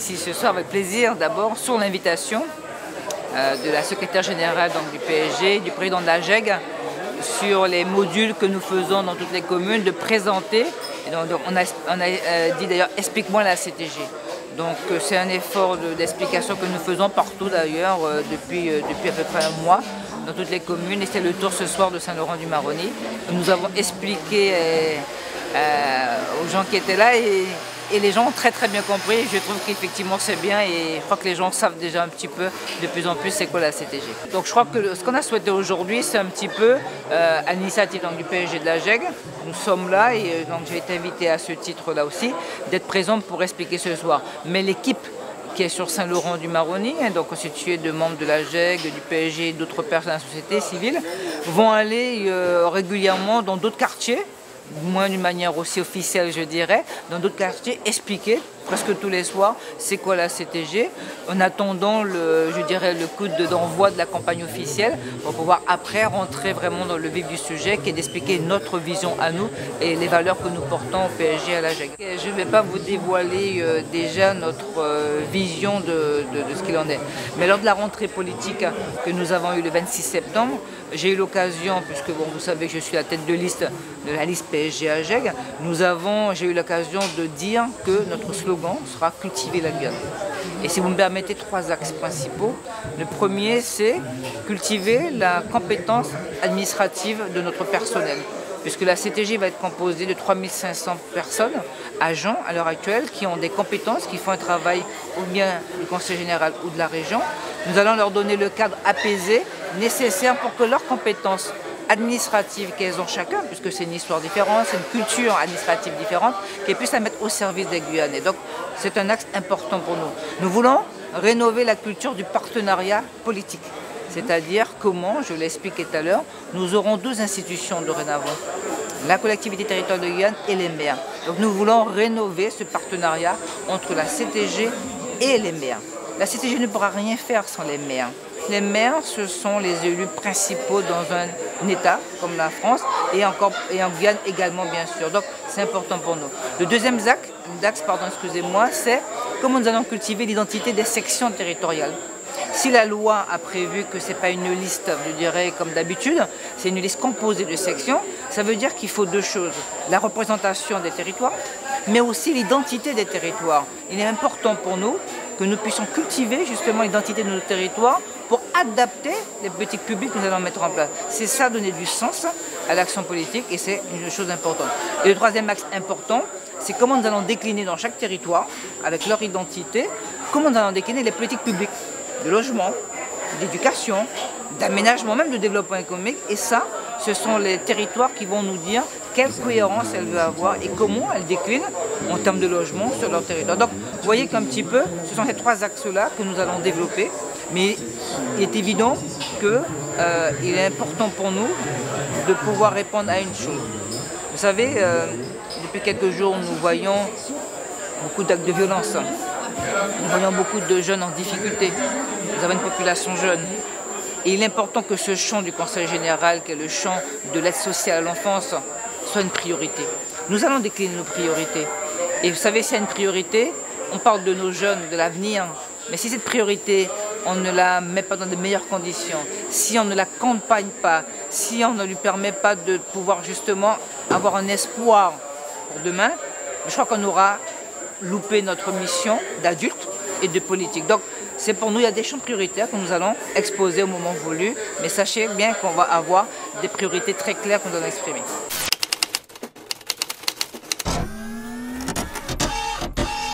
ici ce soir avec plaisir, d'abord sur l'invitation de la secrétaire générale du PSG, du président de la GEG, sur les modules que nous faisons dans toutes les communes, de présenter. Et donc, on a dit d'ailleurs « explique-moi la CTG ». Donc c'est un effort d'explication que nous faisons partout d'ailleurs depuis à peu près un mois dans toutes les communes, et c'est le tour ce soir de Saint-Laurent-du-Maroni. Nous avons expliqué aux gens qui étaient là et les gens ont très bien compris. Je trouve qu'effectivement c'est bien et je crois que les gens savent déjà un petit peu de plus en plus c'est quoi la CTG. Donc je crois que ce qu'on a souhaité aujourd'hui, c'est un petit peu à l'initiative du PSG de la GEG. Nous sommes là et donc j'ai été invité à ce titre-là aussi d'être présente pour expliquer ce soir. Mais l'équipe qui est sur Saint-Laurent-du-Maroni, donc constituée de membres de la GEG, du PSG et d'autres personnes de la société civile, vont aller régulièrement dans d'autres quartiers, moins d'une manière aussi officielle je dirais, dans d'autres quartiers, expliquer presque tous les soirs c'est quoi la CTG, en attendant le coup d'envoi de la campagne officielle pour pouvoir après rentrer vraiment dans le vif du sujet qui est d'expliquer notre vision à nous et les valeurs que nous portons au PSG à la GEG. Je ne vais pas vous dévoiler déjà notre vision de ce qu'il en est, mais lors de la rentrée politique que nous avons eue le 26 septembre, j'ai eu l'occasion, puisque bon, vous savez que je suis la tête de liste de la liste PSG à GEG, j'ai eu l'occasion de dire que notre slogan sera « Cultiver la Guyane ». Et si vous me permettez, 3 axes principaux. Le premier, c'est cultiver la compétence administrative de notre personnel, puisque la CTG va être composée de 3500 personnes, agents à l'heure actuelle, qui ont des compétences, qui font un travail ou bien du conseil général ou de la région. Nous allons leur donner le cadre apaisé nécessaire pour que leurs compétences administratives qu'elles ont chacun, puisque c'est une histoire différente, c'est une culture administrative différente, qu'elles puissent la mettre au service des Guyanais. Donc c'est un axe important pour nous. Nous voulons rénover la culture du partenariat politique. C'est-à-dire comment, je l'ai expliqué tout à l'heure, nous aurons 2 institutions dorénavant, la collectivité territoriale de Guyane et les maires. Donc nous voulons rénover ce partenariat entre la CTG et les maires. La CTG ne pourra rien faire sans les maires. Les maires, ce sont les élus principaux dans un État comme la France et en Guyane également bien sûr. Donc c'est important pour nous. Le deuxième axe, c'est comment nous allons cultiver l'identité des sections territoriales. Si la loi a prévu que ce n'est pas une liste, je dirais, comme d'habitude, c'est une liste composée de sections, ça veut dire qu'il faut 2 choses. La représentation des territoires, mais aussi l'identité des territoires. Il est important pour nous que nous puissions cultiver justement l'identité de nos territoires pour adapter les politiques publiques que nous allons mettre en place. C'est ça, donner du sens à l'action politique et c'est une chose importante. Et le 3e axe important, c'est comment nous allons décliner dans chaque territoire, avec leur identité, comment nous allons décliner les politiques publiques de logement, d'éducation, d'aménagement, même de développement économique. Et ça, ce sont les territoires qui vont nous dire quelle cohérence elle veut avoir et comment elle décline en termes de logement sur leur territoire. Donc, vous voyez qu'un petit peu, ce sont ces 3 axes-là que nous allons développer. Mais il est évident qu'il est important pour nous de pouvoir répondre à une chose. Vous savez, depuis quelques jours, nous voyons beaucoup d'actes de violence. Nous voyons beaucoup de jeunes en difficulté. Nous avons une population jeune. Et il est important que ce champ du Conseil général, qui est le champ de l'aide sociale à l'enfance, soit une priorité. Nous allons décliner nos priorités. Et vous savez, s'il y a une priorité, on parle de nos jeunes, de l'avenir. Mais si cette priorité, on ne la met pas dans de meilleures conditions, si on ne l'accompagne pas, si on ne lui permet pas de pouvoir justement avoir un espoir pour demain, je crois qu'on aura loupé notre mission d'adulte et de politique. Donc c'est pour nous, il y a des champs prioritaires que nous allons exposer au moment voulu, mais sachez bien qu'on va avoir des priorités très claires que nous allons exprimer.